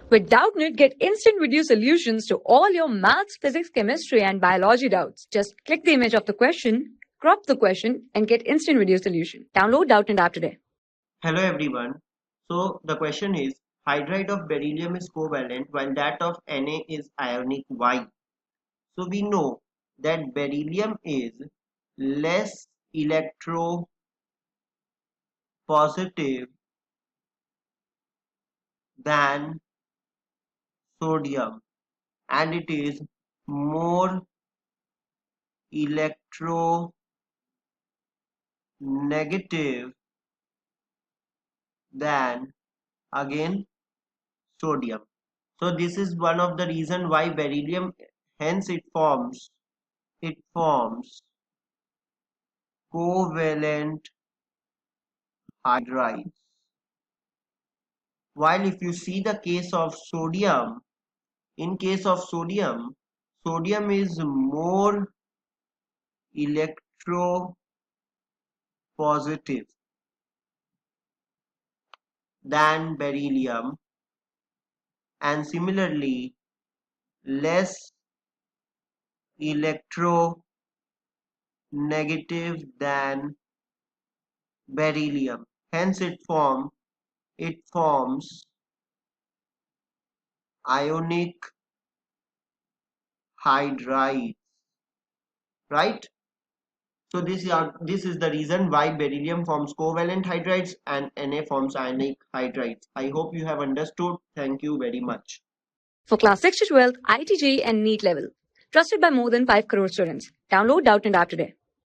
With Doubtnut, get instant video solutions to all your maths, physics, chemistry, and biology doubts. Just click the image of the question, crop the question, and get instant video solution. Download Doubtnut app today. Hello everyone. So the question is, hydride of beryllium is covalent while that of Na is ionic. Why? So we know that beryllium is less electropositive than sodium and it is more electronegative than again sodium. So this is one of the reason why beryllium, hence it forms covalent hydrides. While if you see the case of sodium, in case of sodium is more electropositive than beryllium and similarly less electronegative than beryllium. Hence it forms ionic hydrides, right? So this is the reason why beryllium forms covalent hydrides and Na forms ionic hydrides. I hope you have understood. Thank you very much. For class 6 to 12, IIT JEE and NEET level. Trusted by more than 5 crore students. Download Doubtnut app today.